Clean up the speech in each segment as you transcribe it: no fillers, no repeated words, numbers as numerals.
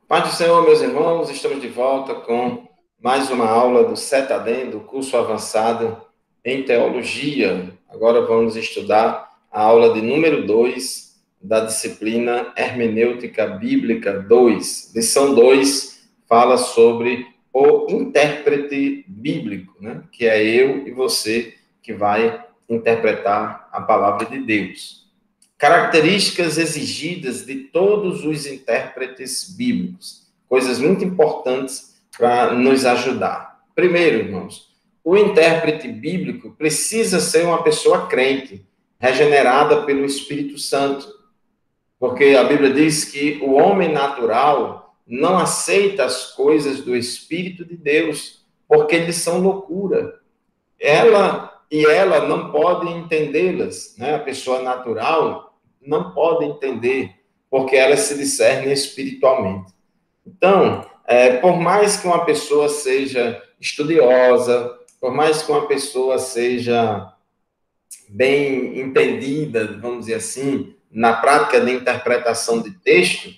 Paz do Senhor, meus irmãos, estamos de volta com mais uma aula do CETADEM, do curso avançado em teologia. Agora vamos estudar a aula de número 2 da disciplina Hermenêutica Bíblica 2. Lição 2 fala sobre o intérprete bíblico, né? Que é eu e você que vai interpretar a palavra de Deus. Características exigidas de todos os intérpretes bíblicos. Coisas muito importantes para nos ajudar. Primeiro, irmãos, o intérprete bíblico precisa ser uma pessoa crente, regenerada pelo Espírito Santo. Porque a Bíblia diz que o homem natural não aceita as coisas do Espírito de Deus, porque eles são loucura. Ela não pode entendê-las, né? A pessoa natural não pode entender, porque elas se discernem espiritualmente. Então, por mais que uma pessoa seja estudiosa, por mais que uma pessoa seja bem entendida, vamos dizer assim, na prática de interpretação de texto,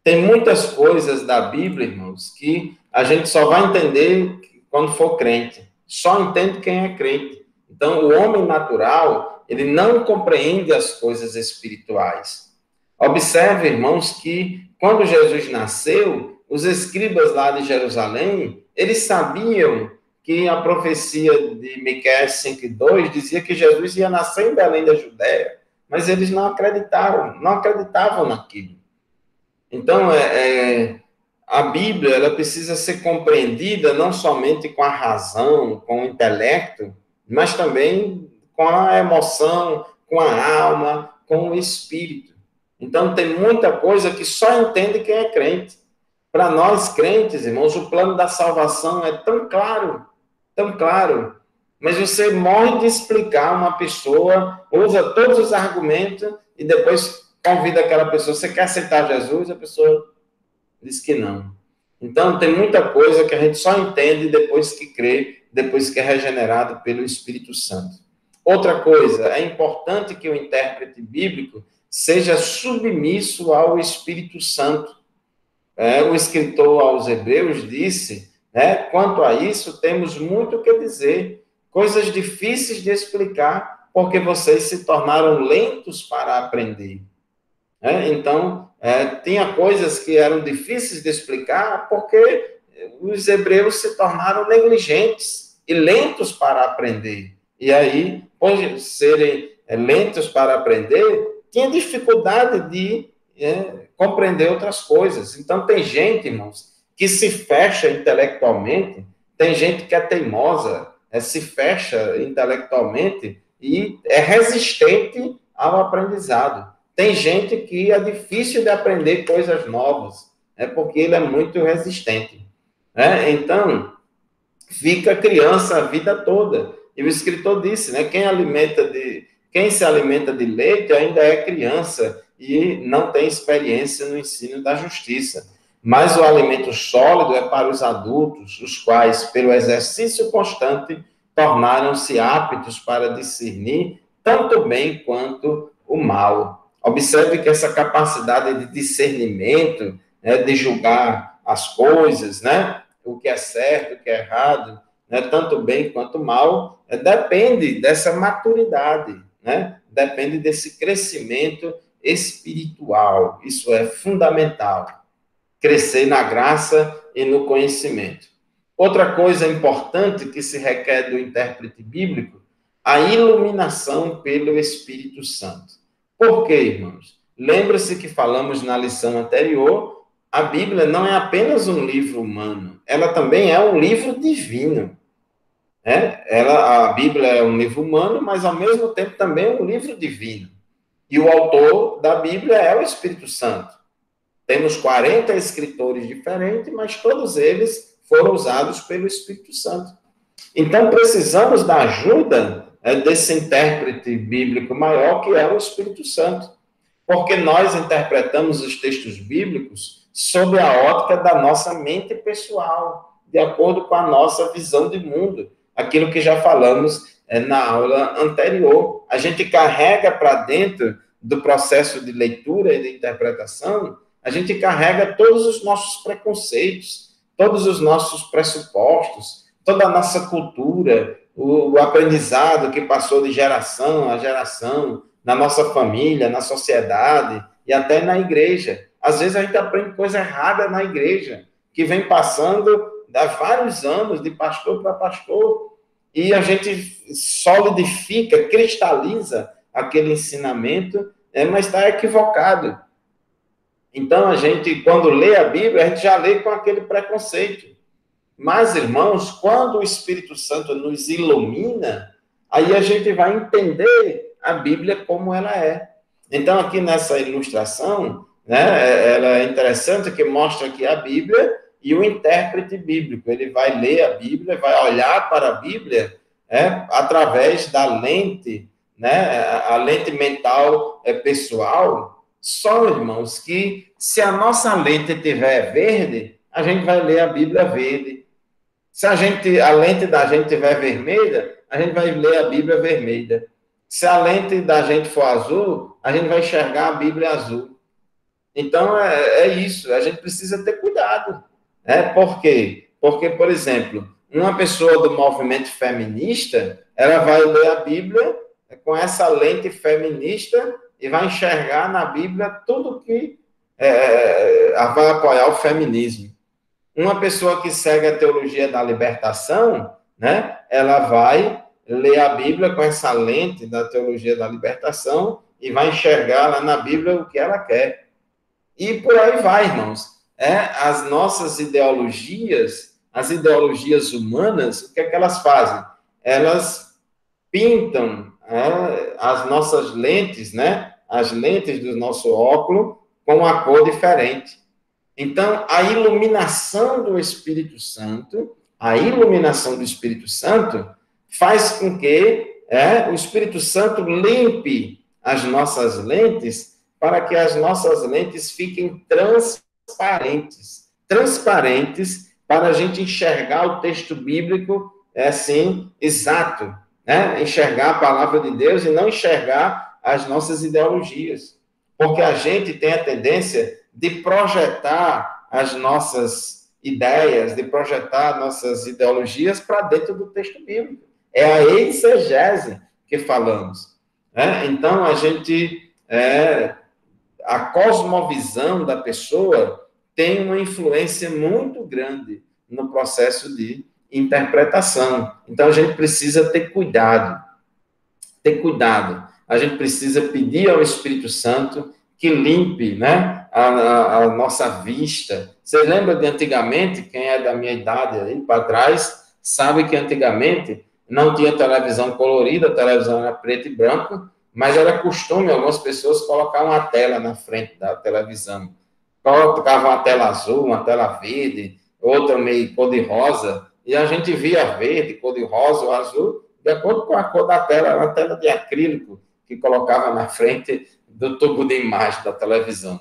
tem muitas coisas da Bíblia, irmãos, que a gente só vai entender quando for crente. Só entende quem é crente. Então, o homem natural, ele não compreende as coisas espirituais. Observe, irmãos, que quando Jesus nasceu, os escribas lá de Jerusalém, eles sabiam que a profecia de Miqueias 5:2 dizia que Jesus ia nascer em Belém da Judéia, mas eles não acreditavam naquilo. Então, a Bíblia ela precisa ser compreendida não somente com a razão, com o intelecto, mas também com a emoção, com a alma, com o espírito. Então, tem muita coisa que só entende quem é crente. Para nós crentes, irmãos, o plano da salvação é tão claro, mas você morre de explicar uma pessoa, usa todos os argumentos e depois convida aquela pessoa, você quer aceitar Jesus? A pessoa diz que não. Então, tem muita coisa que a gente só entende depois que crê, depois que é regenerado pelo Espírito Santo. Outra coisa, é importante que o intérprete bíblico seja submisso ao Espírito Santo. O escritor aos Hebreus disse, quanto a isso, temos muito o que dizer, coisas difíceis de explicar, porque vocês se tornaram lentos para aprender. Então, tinha coisas que eram difíceis de explicar, porque os hebreus se tornaram negligentes e lentos para aprender. E aí, por serem lentos para aprender, tinha dificuldade de compreender outras coisas. Então, tem gente, irmãos, que se fecha intelectualmente, tem gente que é teimosa, se fecha intelectualmente e é resistente ao aprendizado. Tem gente que é difícil de aprender coisas novas, porque ele é muito resistente. Então, fica criança a vida toda. E o escritor disse, quem se alimenta de leite ainda é criança e não tem experiência no ensino da justiça. Mas o alimento sólido é para os adultos, os quais, pelo exercício constante, tornaram-se aptos para discernir tanto o bem quanto o mal. Observe que essa capacidade de discernimento, de julgar as coisas, o que é certo, o que é errado, tanto bem quanto mal, depende dessa maturidade, depende desse crescimento espiritual. Isso é fundamental. Crescer na graça e no conhecimento. Outra coisa importante que se requer do intérprete bíblico, a iluminação pelo Espírito Santo. Por quê, irmãos? Lembra-se que falamos na lição anterior, a Bíblia não é apenas um livro humano, ela também é um livro divino. A Bíblia é um livro humano, mas ao mesmo tempo também é um livro divino. E o autor da Bíblia é o Espírito Santo. Temos 40 escritores diferentes, mas todos eles foram usados pelo Espírito Santo. Então, precisamos da ajuda desse intérprete bíblico maior, que é o Espírito Santo. Porque nós interpretamos os textos bíblicos sob a ótica da nossa mente pessoal, de acordo com a nossa visão de mundo. Aquilo que já falamos na aula anterior. A gente carrega para dentro do processo de leitura e de interpretação A gente carrega todos os nossos preconceitos, todos os nossos pressupostos, toda a nossa cultura, o aprendizado que passou de geração a geração, na nossa família, na sociedade e até na igreja. Às vezes a gente aprende coisa errada na igreja, que vem passando há vários anos, de pastor para pastor, e a gente solidifica, cristaliza aquele ensinamento, mas está equivocado. Então, a gente, quando lê a Bíblia, a gente já lê com aquele preconceito. Mas, irmãos, quando o Espírito Santo nos ilumina, aí a gente vai entender a Bíblia como ela é. Então, aqui nessa ilustração, né, ela é interessante que mostra aqui a Bíblia e o intérprete bíblico. Ele vai ler a Bíblia, vai olhar para a Bíblia através da lente, né, a lente mental pessoal. Só, irmãos, que se a nossa lente estiver verde, a gente vai ler a Bíblia verde. Se a lente da gente estiver vermelha, a gente vai ler a Bíblia vermelha. Se a lente da gente for azul, a gente vai enxergar a Bíblia azul. Então, é isso. A gente precisa ter cuidado. Por quê? Porque, por exemplo, uma pessoa do movimento feminista, ela vai ler a Bíblia com essa lente feminista e vai enxergar na Bíblia tudo que vai apoiar o feminismo. Uma pessoa que segue a teologia da libertação, né, ela vai ler a Bíblia com essa lente da teologia da libertação e vai enxergar lá na Bíblia o que ela quer. E por aí vai, irmãos. As nossas ideologias, as ideologias humanas, o que é que elas fazem? Elas pintam as nossas lentes, né, as lentes do nosso óculos com uma cor diferente. Então, a iluminação do Espírito Santo faz com que o Espírito Santo limpe as nossas lentes para que as nossas lentes fiquem transparentes para a gente enxergar o texto bíblico assim, exato, né? Enxergar a palavra de Deus e não enxergar as nossas ideologias. Porque a gente tem a tendência de projetar as nossas ideias, de projetar nossas ideologias para dentro do texto bíblico. É a exegese que falamos. Então, a cosmovisão da pessoa tem uma influência muito grande no processo de interpretação. Então, a gente precisa ter cuidado. A gente precisa pedir ao Espírito Santo que limpe, né, a nossa vista. Você lembra de antigamente, quem é da minha idade aí para trás, sabe que antigamente não tinha televisão colorida, a televisão era preto e branco, mas era costume algumas pessoas colocar uma tela na frente da televisão. Colocavam uma tela azul, uma tela verde, outra meio cor-de-rosa, e a gente via verde, cor-de-rosa ou azul, de acordo com a cor da tela, uma tela de acrílico que colocava na frente do tubo de imagem da televisão.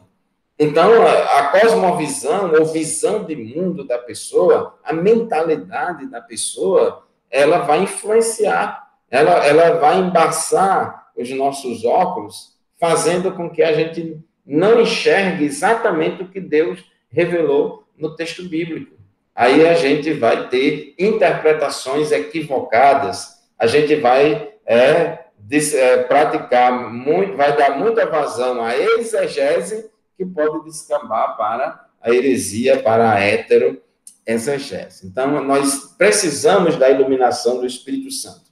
Então, a cosmovisão, ou visão de mundo da pessoa, a mentalidade da pessoa, ela vai influenciar, ela vai embaçar os nossos óculos, fazendo com que a gente não enxergue exatamente o que Deus revelou no texto bíblico. Aí a gente vai ter interpretações equivocadas, a gente vai praticar muito, vai dar muita vazão à exegese, que pode descambar para a heresia, para a heteroexegese. Então, nós precisamos da iluminação do Espírito Santo.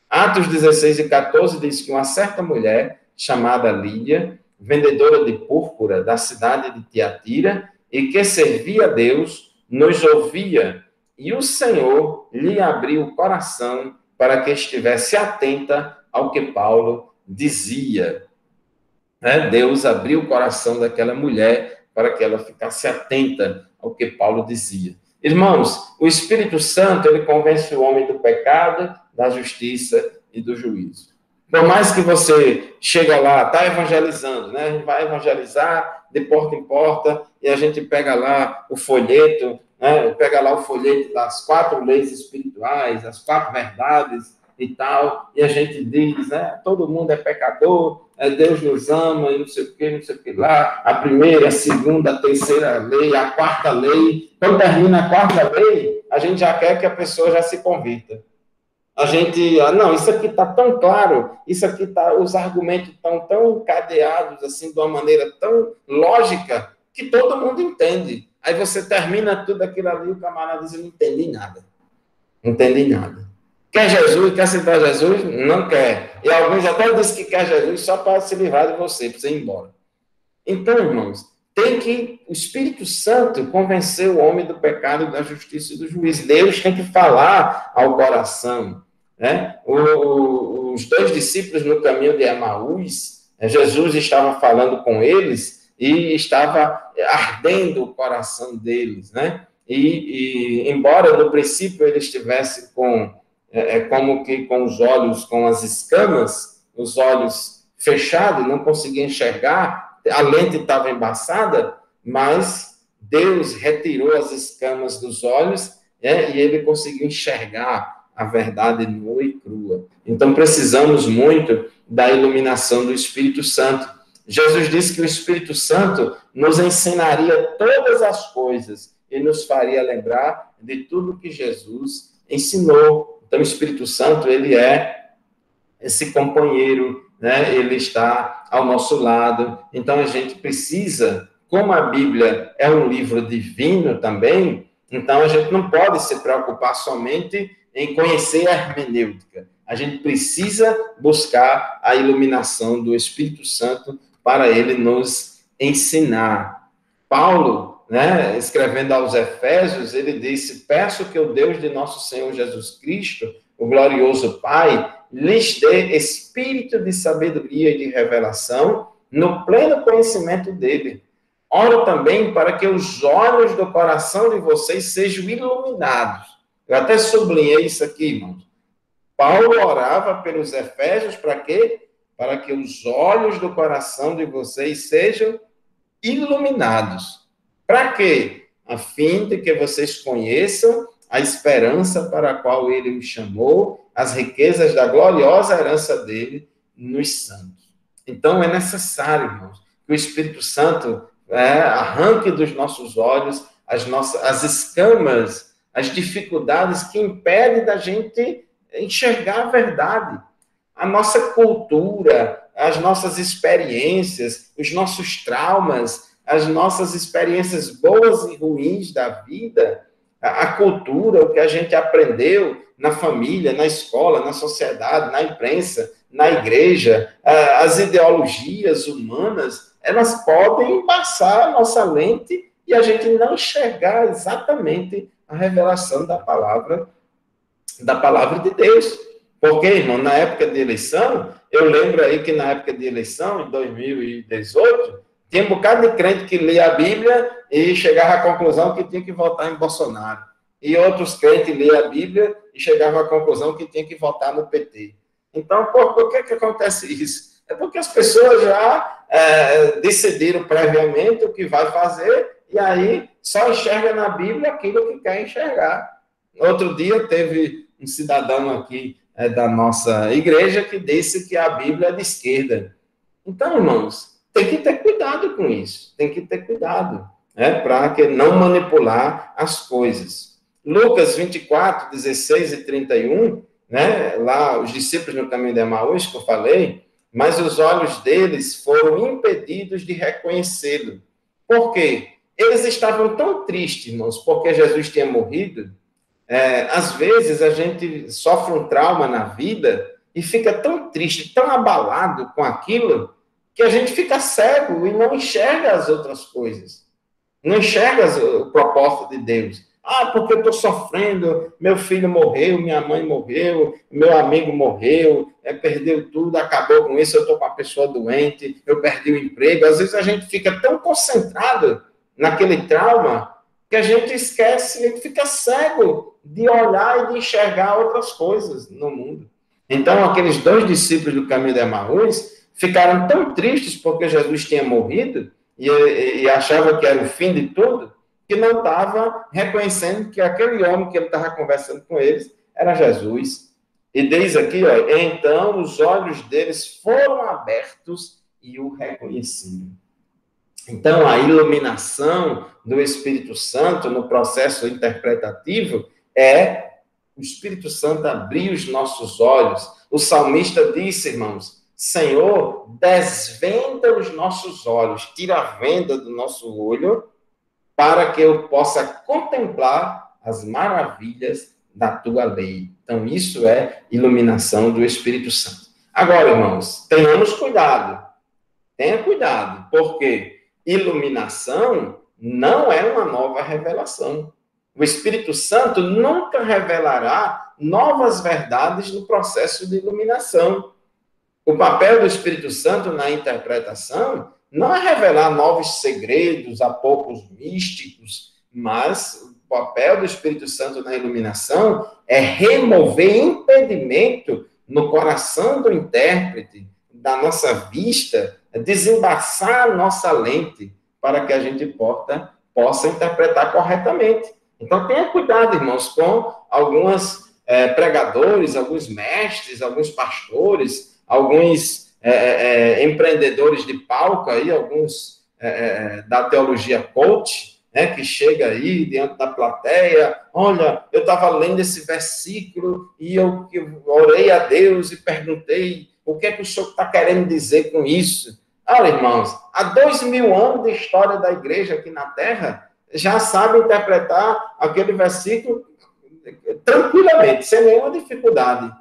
Atos 16 e 14 diz que uma certa mulher, chamada Lídia, vendedora de púrpura da cidade de Tiatira, e que servia a Deus, nos ouvia, e o Senhor lhe abriu o coração para que estivesse atenta ao que Paulo dizia. Deus abriu o coração daquela mulher para que ela ficasse atenta ao que Paulo dizia. Irmãos, o Espírito Santo, ele convence o homem do pecado, da justiça e do juízo. Por mais que você chega lá, está evangelizando, né? A gente vai evangelizar de porta em porta e a gente pega lá o folheto, né? Pega lá o folheto das 4 leis espirituais, as 4 verdades e tal, e a gente diz, né? Todo mundo é pecador, Deus nos ama, e não sei o que lá, a primeira, a segunda, a terceira lei, a quarta lei. Quando termina a quarta lei, a gente já quer que a pessoa já se convirta. A gente, não, isso aqui está tão claro, isso aqui tá, os argumentos estão tão encadeados, assim, de uma maneira tão lógica, que todo mundo entende. Aí você termina tudo aquilo ali, o camarada diz, eu não entendi nada. Não entendi nada. Quer Jesus, quer aceitar Jesus? Não quer. E alguns até dizem que quer Jesus só para se livrar de você, para você ir embora. Então, irmãos, tem que o Espírito Santo convencer o homem do pecado, da justiça e do juízo. Deus tem que falar ao coração. Né? Os dois discípulos no caminho de Emaús, Jesus estava falando com eles e estava ardendo o coração deles, né? Embora no princípio ele estivesse como que com os olhos, com as escamas, os olhos fechados, não conseguia enxergar, a lente estava embaçada, mas Deus retirou as escamas dos olhos, e ele conseguiu enxergar a verdade nua e crua. Então precisamos muito da iluminação do Espírito Santo. Jesus disse que o Espírito Santo nos ensinaria todas as coisas e nos faria lembrar de tudo que Jesus ensinou. Então, o Espírito Santo, ele é esse companheiro, né? Ele está ao nosso lado. Então, a gente precisa, como a Bíblia é um livro divino também, então a gente não pode se preocupar somente em conhecer a hermenêutica. A gente precisa buscar a iluminação do Espírito Santo para ele nos ensinar. Paulo, né, escrevendo aos Efésios, ele disse, peço que o Deus de nosso Senhor Jesus Cristo, o glorioso Pai, lhes dê espírito de sabedoria e de revelação no pleno conhecimento dele. Oro também para que os olhos do coração de vocês sejam iluminados. Eu até sublinhei isso aqui, irmãos. Paulo orava pelos Efésios para quê? Para que os olhos do coração de vocês sejam iluminados. Para quê? A fim de que vocês conheçam a esperança para a qual ele me chamou, as riquezas da gloriosa herança dele nos santos. Então, é necessário, irmãos, que o Espírito Santo arranque dos nossos olhos as escamas, as dificuldades que impedem da gente enxergar a verdade. A nossa cultura, as nossas experiências, os nossos traumas, as nossas experiências boas e ruins da vida, a cultura, o que a gente aprendeu na família, na escola, na sociedade, na imprensa, na igreja, as ideologias humanas, elas podem embaçar a nossa lente e a gente não enxergar exatamente a revelação da palavra de Deus. Porque, irmão, na época de eleição, eu lembro aí que na época de eleição, em 2018, tinha um bocado de crente que lia a Bíblia e chegava à conclusão que tinha que votar em Bolsonaro. E outros crentes liam a Bíblia e chegavam à conclusão que tinha que votar no PT. Então, por que acontece isso? É porque as pessoas já decidiram previamente o que vai fazer e aí só enxerga na Bíblia aquilo que quer enxergar. Outro dia teve um cidadão aqui da nossa igreja que disse que a Bíblia é de esquerda. Então, irmãos, tem que ter cuidado com isso. Tem que ter cuidado, para que não manipular as coisas. Lucas 24, 16 e 31, lá os discípulos no caminho de Emaús, que eu falei, mas os olhos deles foram impedidos de reconhecê-lo. Por quê? Eles estavam tão tristes, irmãos, porque Jesus tinha morrido. Às vezes a gente sofre um trauma na vida e fica tão triste, tão abalado com aquilo, que a gente fica cego e não enxerga as outras coisas. Não enxerga o propósito de Deus. Porque eu estou sofrendo, meu filho morreu, minha mãe morreu, meu amigo morreu, perdeu tudo, acabou com isso, eu estou com uma pessoa doente, eu perdi o emprego. Às vezes a gente fica tão concentrado naquele trauma que a gente esquece, a gente fica cego de olhar e de enxergar outras coisas no mundo. Então, aqueles dois discípulos do caminho de Emaús ficaram tão tristes porque Jesus tinha morrido e achavam que era o fim de tudo, que não estava reconhecendo que aquele homem que ele estava conversando com eles era Jesus. E diz aqui, ó, então os olhos deles foram abertos e o reconheceram. Então, a iluminação do Espírito Santo no processo interpretativo é o Espírito Santo abrir os nossos olhos. O salmista disse, irmãos, Senhor, desvenda os nossos olhos, tira a venda do nosso olho, para que eu possa contemplar as maravilhas da tua lei. Então, isso é iluminação do Espírito Santo. Agora, irmãos, tenhamos cuidado. Tenha cuidado, porque iluminação não é uma nova revelação. O Espírito Santo nunca revelará novas verdades no processo de iluminação. O papel do Espírito Santo na interpretação não é revelar novos segredos a poucos místicos, mas o papel do Espírito Santo na iluminação é remover impedimento no coração do intérprete, da nossa vista, desembaçar a nossa lente para que a gente possa interpretar corretamente. Então, tenha cuidado, irmãos, com alguns pregadores, alguns mestres, alguns pastores, alguns empreendedores de palco, aí, alguns da teologia coach, né, que chega aí diante da plateia, olha, eu estava lendo esse versículo e eu orei a Deus e perguntei o que é que o senhor está querendo dizer com isso? Olha, irmãos, há 2000 anos de história da igreja aqui na Terra, já sabe interpretar aquele versículo tranquilamente, sem nenhuma dificuldade.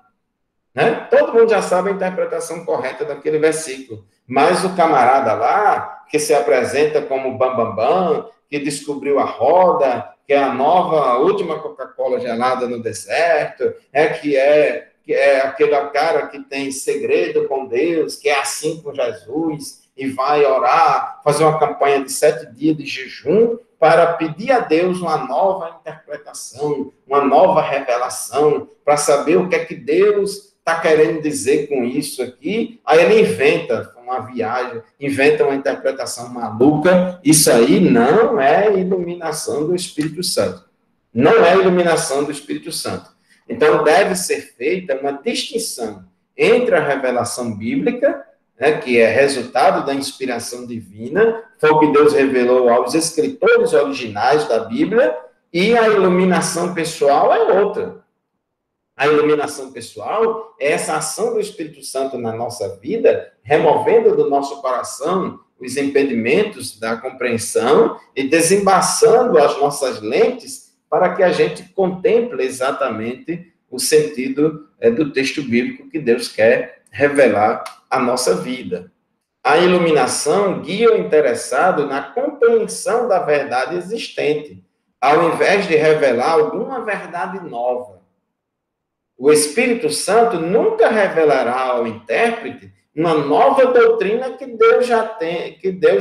Né? Todo mundo já sabe a interpretação correta daquele versículo. Mas o camarada lá, que se apresenta como Bambambam, que descobriu a roda, que é a nova, última Coca-Cola gelada no deserto, que é aquele cara que tem segredo com Deus, que é assim com Jesus, e vai orar, fazer uma campanha de 7 dias de jejum para pedir a Deus uma nova interpretação, uma nova revelação, para saber o que é que Deus está querendo dizer com isso aqui. Aí ele inventa uma viagem, inventa uma interpretação maluca. Isso aí não é iluminação do Espírito Santo. Não é iluminação do Espírito Santo. Então, deve ser feita uma distinção entre a revelação bíblica, né, que é resultado da inspiração divina, foi o que Deus revelou aos escritores originais da Bíblia, e a iluminação pessoal é outra. A iluminação pessoal é essa ação do Espírito Santo na nossa vida, removendo do nosso coração os impedimentos da compreensão e desembaçando as nossas lentes para que a gente contemple exatamente o sentido do texto bíblico que Deus quer revelar à nossa vida. A iluminação guia o interessado na compreensão da verdade existente, ao invés de revelar alguma verdade nova. O Espírito Santo nunca revelará ao intérprete uma nova doutrina que Deus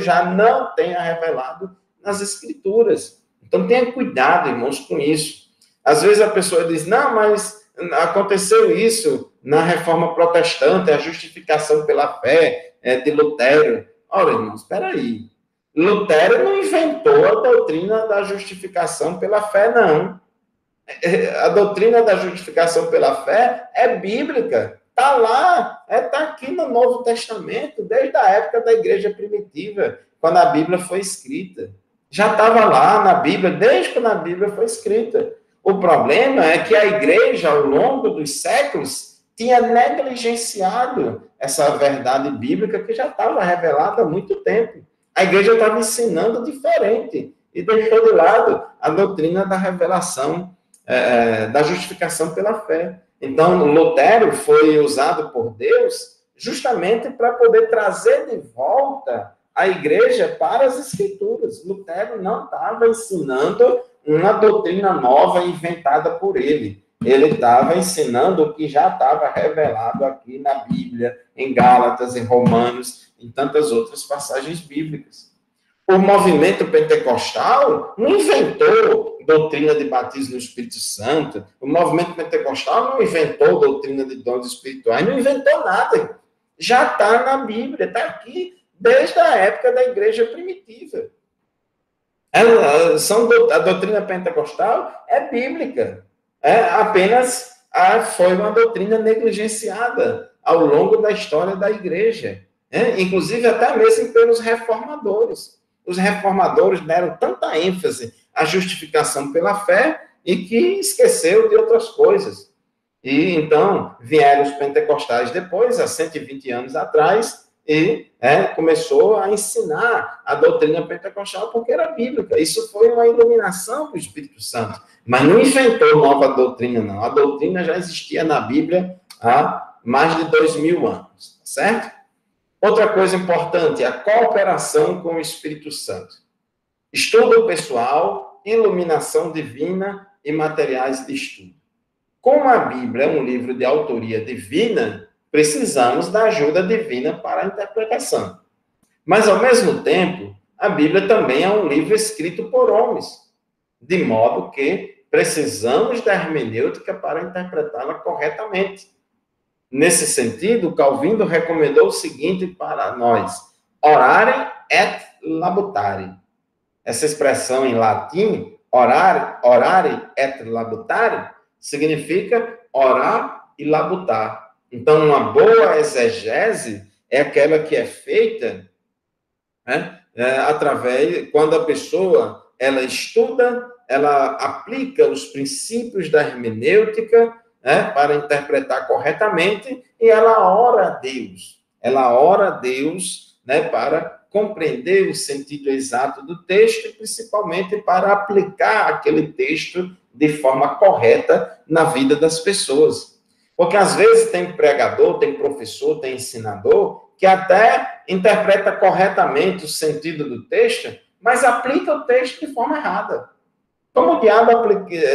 já não tenha revelado nas Escrituras. Então, tenha cuidado, irmãos, com isso. Às vezes a pessoa diz, não, mas aconteceu isso na Reforma Protestante, a justificação pela fé de Lutero. Ora, irmãos, espera aí. Lutero não inventou a doutrina da justificação pela fé, não. A doutrina da justificação pela fé é bíblica. Está lá, está aqui no Novo Testamento, desde a época da igreja primitiva, quando a Bíblia foi escrita. Já estava lá na Bíblia, desde quando a Bíblia foi escrita. O problema é que a igreja, ao longo dos séculos, tinha negligenciado essa verdade bíblica que já estava revelada há muito tempo. A igreja estava ensinando diferente e deixou de lado a doutrina da revelação, da justificação pela fé. Então, Lutero foi usado por Deus justamente para poder trazer de volta a igreja para as Escrituras. Lutero não estava ensinando uma doutrina nova inventada por ele. Ele estava ensinando o que já estava revelado aqui na Bíblia, em Gálatas, em Romanos, em tantas outras passagens bíblicas. O movimento pentecostal não inventou doutrina de batismo no Espírito Santo. O movimento pentecostal não inventou doutrina de dons espirituais, não inventou nada. Já está na Bíblia, está aqui desde a época da igreja primitiva. A doutrina pentecostal é bíblica. Apenas foi uma doutrina negligenciada ao longo da história da igreja, né? Inclusive até mesmo pelos reformadores. Os reformadores deram tanta ênfase à justificação pela fé e que esqueceu de outras coisas. E então vieram os pentecostais depois, há 120 anos atrás, e começou a ensinar a doutrina pentecostal porque era bíblica. Isso foi uma iluminação do Espírito Santo. Mas não inventou nova doutrina, não. A doutrina já existia na Bíblia há mais de 2000 anos, certo? Outra coisa importante é a cooperação com o Espírito Santo. Estudo pessoal, iluminação divina e materiais de estudo. Como a Bíblia é um livro de autoria divina, precisamos da ajuda divina para a interpretação. Mas, ao mesmo tempo, a Bíblia também é um livro escrito por homens, de modo que precisamos da hermenêutica para interpretá-la corretamente. Nesse sentido, Calvino recomendou o seguinte para nós: orare et labutare. Essa expressão em latim, orare et labutare, significa orar e labutar. Então, uma boa exegese é aquela que é feita quando a pessoa ela estuda, ela aplica os princípios da hermenêutica, para interpretar corretamente, e ela ora a Deus. Ela ora a Deus, para compreender o sentido exato do texto e principalmente para aplicar aquele texto de forma correta na vida das pessoas. Porque às vezes tem pregador, tem professor, tem ensinador que até interpreta corretamente o sentido do texto, mas aplica o texto de forma errada. Como o diabo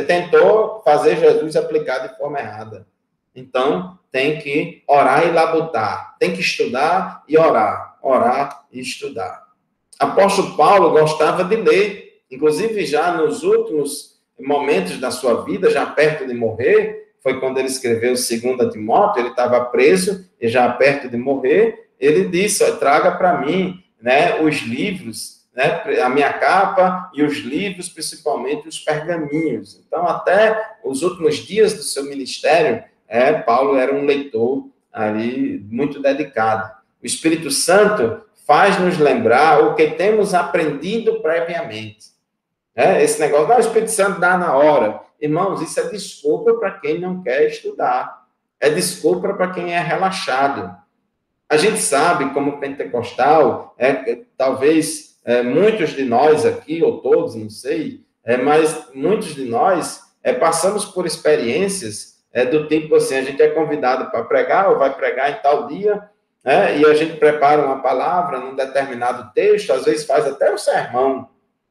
tentou fazer Jesus aplicar de forma errada. Então, tem que orar e labutar. Tem que estudar e orar. Orar e estudar. Apóstolo Paulo gostava de ler. Inclusive, já nos últimos momentos da sua vida, já perto de morrer, foi quando ele escreveu 2 Timóteo, ele estava preso e já perto de morrer, ele disse, traga para mim, os livros, a minha capa e os livros, principalmente os pergaminhos. Então, até os últimos dias do seu ministério, Paulo era um leitor ali muito dedicado. O Espírito Santo faz nos lembrar o que temos aprendido previamente. Esse negócio, o Espírito Santo dá na hora. Irmãos, isso é desculpa para quem não quer estudar. É desculpa para quem é relaxado. A gente sabe, como pentecostal, talvez muitos de nós aqui, ou todos, não sei, mas muitos de nós passamos por experiências do tipo assim, a gente é convidado para pregar, ou vai pregar em tal dia, e a gente prepara uma palavra num determinado texto, às vezes faz até um sermão.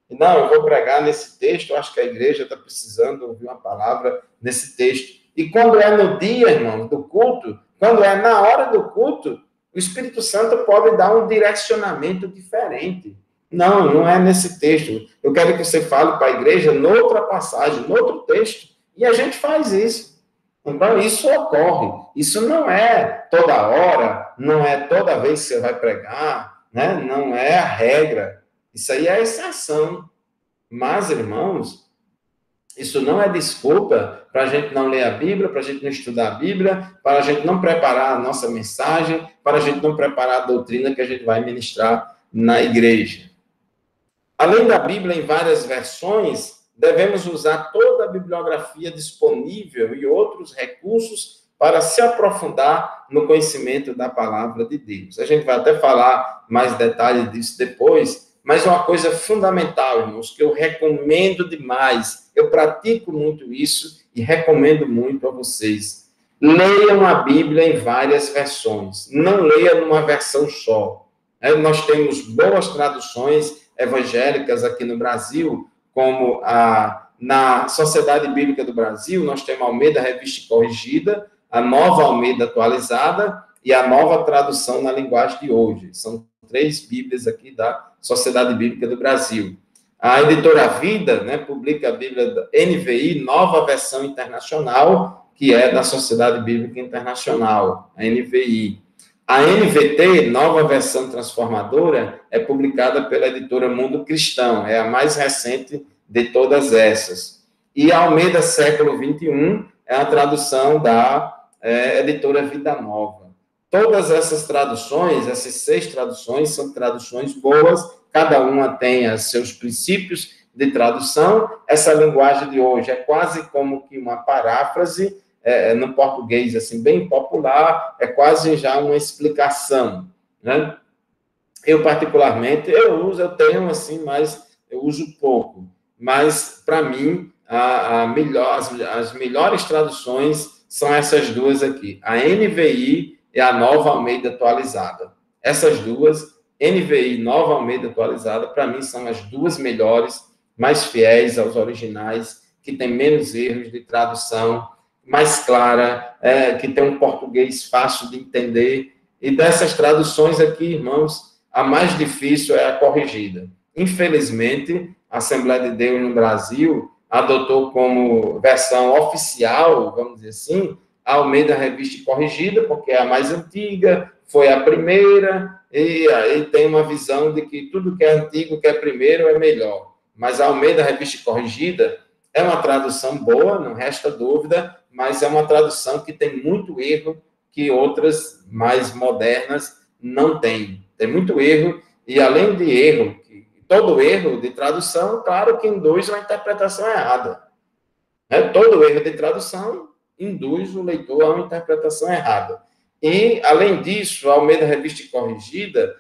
Não, eu vou pregar nesse texto, eu acho que a igreja está precisando ouvir uma palavra nesse texto. E quando é no dia, irmão, do culto, quando é na hora do culto, o Espírito Santo pode dar um direcionamento diferente. Não, não é nesse texto. Eu quero que você fale para a igreja noutra passagem, noutro texto. E a gente faz isso. Então, isso ocorre. Isso não é toda hora, não é toda vez que você vai pregar, não é a regra. Isso aí é a exceção. Mas, irmãos, isso não é desculpa para a gente não ler a Bíblia, para a gente não estudar a Bíblia, para a gente não preparar a nossa mensagem, para a gente não preparar a doutrina que a gente vai ministrar na igreja. Além da Bíblia em várias versões, devemos usar toda a bibliografia disponível e outros recursos para se aprofundar no conhecimento da palavra de Deus. A gente vai até falar mais detalhes disso depois, mas uma coisa fundamental, irmãos, que eu recomendo demais, eu pratico muito isso e recomendo muito a vocês. Leiam a Bíblia em várias versões, não leia numa versão só. Nós temos boas traduções evangélicas aqui no Brasil, como na Sociedade Bíblica do Brasil, nós temos a Almeida Revista Corrigida, a Nova Almeida Atualizada e a Nova Tradução na Linguagem de Hoje. São 3 Bíblias aqui da Sociedade Bíblica do Brasil. A editora Vida, publica a Bíblia da NVI, Nova Versão Internacional, que é da Sociedade Bíblica Internacional, a NVI. A NVT, Nova Versão Transformadora, é publicada pela editora Mundo Cristão, é a mais recente de todas essas. E a Almeida Século XXI é a tradução da editora Vida Nova. Todas essas traduções, essas 6 traduções, são traduções boas, cada uma tem seus princípios de tradução. Essa linguagem de hoje é quase como que uma paráfrase, no português, assim, bem popular, é quase já uma explicação, né? Eu, particularmente, eu tenho, assim, mas eu uso pouco. Mas, para mim, as melhores traduções são essas duas aqui, a NVI e a Nova Almeida Atualizada. Essas duas, NVI e Nova Almeida Atualizada, para mim, são as duas melhores, mais fiéis aos originais, que tem menos erros de tradução, mais clara, que tem um português fácil de entender. E dessas traduções aqui, irmãos, a mais difícil é a corrigida. Infelizmente, a Assembleia de Deus no Brasil adotou como versão oficial, vamos dizer assim, a Almeida Revista e Corrigida, porque é a mais antiga, foi a primeira, e aí tem uma visão de que tudo que é antigo, que é primeiro, é melhor. Mas a Almeida Revista e Corrigida é uma tradução boa, não resta dúvida, mas é uma tradução que tem muito erro que outras mais modernas não têm. Tem muito erro, e além de erro, todo erro de tradução, claro que induz uma interpretação errada. Todo erro de tradução induz o leitor a uma interpretação errada. E, além disso, a Almeida Revista e Corrigida,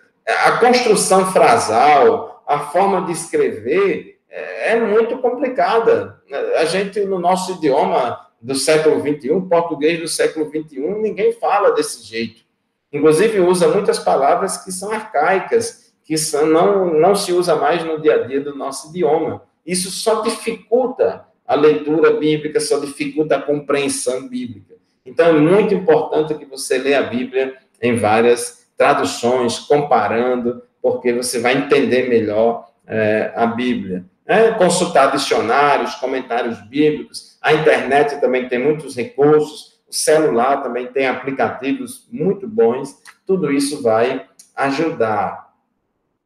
a construção frasal, a forma de escrever é muito complicada. A gente, no nosso idioma do século XXI, português do século XXI, ninguém fala desse jeito. Inclusive, usa muitas palavras que são arcaicas, que não se usa mais no dia a dia do nosso idioma. Isso só dificulta a leitura bíblica, só dificulta a compreensão bíblica. Então, é muito importante que você leia a Bíblia em várias traduções, comparando, porque você vai entender melhor a Bíblia. Consultar dicionários, comentários bíblicos, a internet também tem muitos recursos, o celular também tem aplicativos muito bons, tudo isso vai ajudar.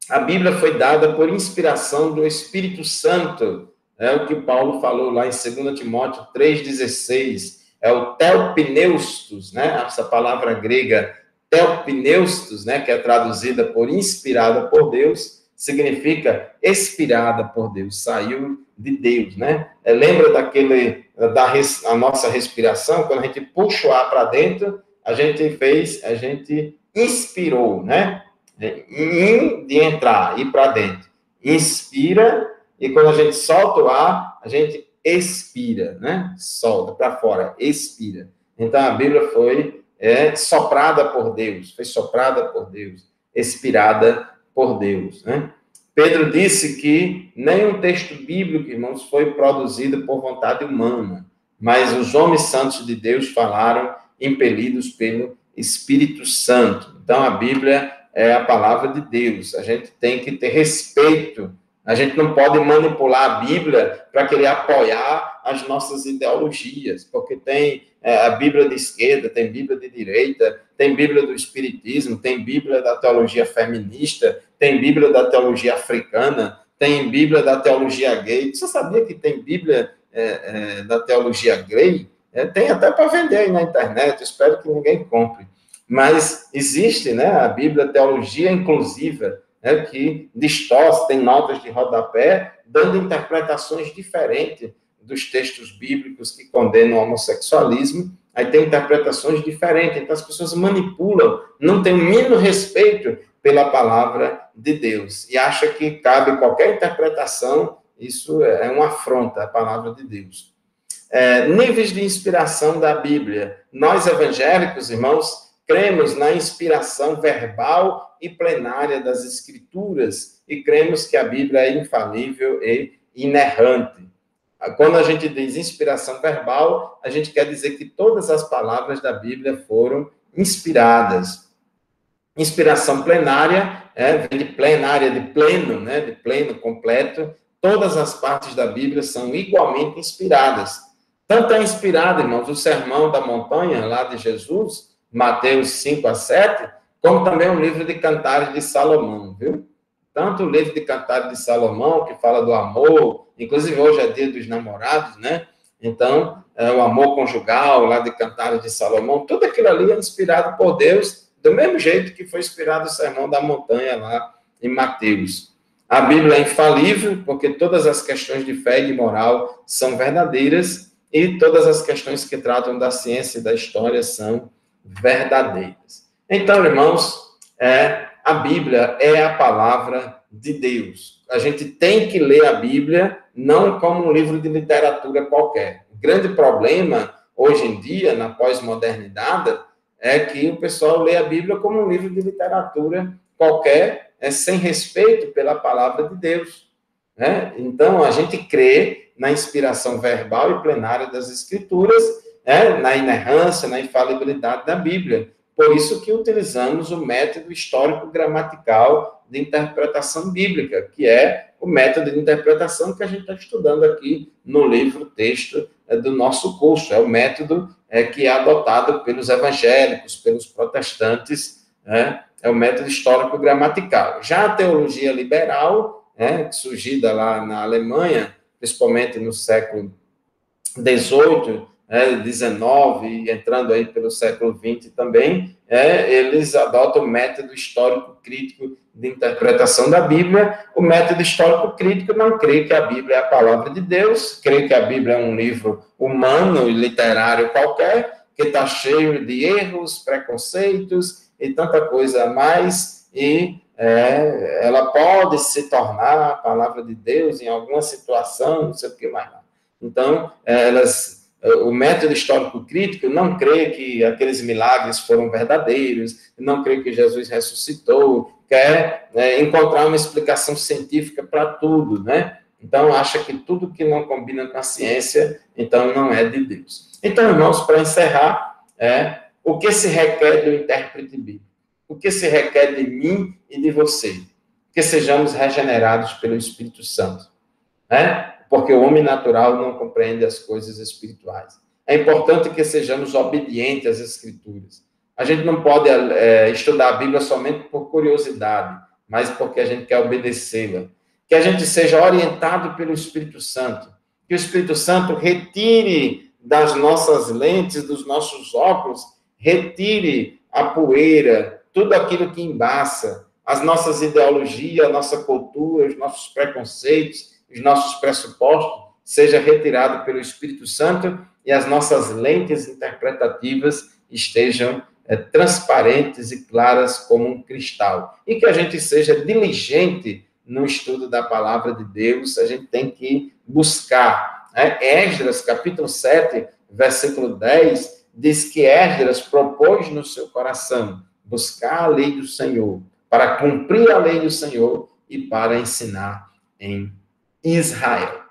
A Bíblia foi dada por inspiração do Espírito Santo, é o que Paulo falou lá em 2 Timóteo 3,16, é o theopneustos, né? Essa palavra grega theopneustos, né? Que é traduzida por inspirada por Deus, significa expirada por Deus, saiu de Deus, né? Lembra a nossa respiração, quando a gente puxa o ar para dentro, a gente inspirou, né? De entrar, ir para dentro. Inspira, e quando a gente solta o ar, a gente expira, né? Solta para fora, expira. Então, a Bíblia foi soprada por Deus, expirada por Deus, né? Pedro disse que nenhum texto bíblico, irmãos, foi produzido por vontade humana, mas os homens santos de Deus falaram impelidos pelo Espírito Santo. Então, a Bíblia é a palavra de Deus. A gente tem que ter respeito. A gente não pode manipular a Bíblia para querer apoiar as nossas ideologias, porque tem a Bíblia de esquerda, tem Bíblia de direita, tem Bíblia do Espiritismo, tem Bíblia da teologia feminista, tem Bíblia da teologia africana, tem Bíblia da teologia gay. Você sabia que tem Bíblia da teologia gay? Tem até para vender aí na internet, espero que ninguém compre. Mas existe, né, a Bíblia Teologia Inclusiva, né, que distorce, tem notas de rodapé, dando interpretações diferentes dos textos bíblicos que condenam o homossexualismo. Aí tem interpretações diferentes, então as pessoas manipulam, não tem o mínimo respeito pela palavra de Deus, e acha que cabe qualquer interpretação. Isso é uma afronta à palavra de Deus. Níveis de inspiração da Bíblia. Nós, evangélicos, irmãos, cremos na inspiração verbal e plenária das Escrituras e cremos que a Bíblia é infalível e inerrante. Quando a gente diz inspiração verbal, a gente quer dizer que todas as palavras da Bíblia foram inspiradas. Inspiração plenária, vem de plenária, de pleno, né? De pleno, completo. Todas as partes da Bíblia são igualmente inspiradas. Tanto é inspirado, irmãos, o Sermão da Montanha, lá de Jesus, Mateus 5-7, como também o livro de Cantares de Salomão, viu? Tanto o livro de Cantares de Salomão, que fala do amor, inclusive hoje é dia dos namorados, né? Então, o amor conjugal, lá de Cantares de Salomão, tudo aquilo ali é inspirado por Deus, do mesmo jeito que foi inspirado o Sermão da Montanha lá em Mateus. A Bíblia é infalível, porque todas as questões de fé e de moral são verdadeiras, e todas as questões que tratam da ciência e da história são verdadeiras. Então, irmãos, a Bíblia é a palavra de Deus. A gente tem que ler a Bíblia não como um livro de literatura qualquer. O grande problema, hoje em dia, na pós-modernidade, é que o pessoal lê a Bíblia como um livro de literatura qualquer, sem respeito pela palavra de Deus. Né? Então, a gente crê na inspiração verbal e plenária das Escrituras, na inerrância, na infalibilidade da Bíblia. Por isso que utilizamos o método histórico-gramatical de interpretação bíblica, que é o método de interpretação que a gente está estudando aqui no livro-texto do nosso curso. É o método que é adotado pelos evangélicos, pelos protestantes, é o método histórico-gramatical. Já a teologia liberal, surgida lá na Alemanha, principalmente no século XVIII, 19, entrando aí pelo século XX também, eles adotam o método histórico-crítico de interpretação da Bíblia. O método histórico-crítico não crê que a Bíblia é a palavra de Deus, crê que a Bíblia é um livro humano e literário qualquer, que está cheio de erros, preconceitos e tanta coisa a mais, e ela pode se tornar a palavra de Deus em alguma situação, não sei o que mais. Então, o método histórico-crítico não crê que aqueles milagres foram verdadeiros, não crê que Jesus ressuscitou, quer encontrar uma explicação científica para tudo, né? Então, acha que tudo que não combina com a ciência, então não é de Deus. Então, irmãos, para encerrar, o que se requer do intérprete bíblico? O que se requer de mim e de você? Que sejamos regenerados pelo Espírito Santo, né? Porque o homem natural não compreende as coisas espirituais. É importante que sejamos obedientes às Escrituras. A gente não pode estudar a Bíblia somente por curiosidade, mas porque a gente quer obedecê-la. Que a gente seja orientado pelo Espírito Santo. Que o Espírito Santo retire das nossas lentes, dos nossos óculos, retire a poeira, tudo aquilo que embaça, as nossas ideologias, a nossa cultura, os nossos preconceitos, os nossos pressupostos, seja retirado pelo Espírito Santo e as nossas lentes interpretativas estejam transparentes e claras como um cristal. E que a gente seja diligente no estudo da palavra de Deus, a gente tem que buscar. Esdras, capítulo 7, versículo 10, diz que Esdras propôs no seu coração buscar a lei do Senhor, para cumprir a lei do Senhor e para ensinar em Israel.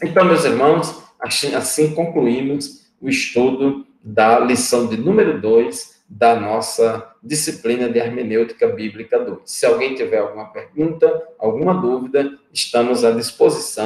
Então, meus irmãos, assim concluímos o estudo da lição de número 2 da nossa disciplina de hermenêutica bíblica 2. Se alguém tiver alguma pergunta, alguma dúvida, estamos à disposição.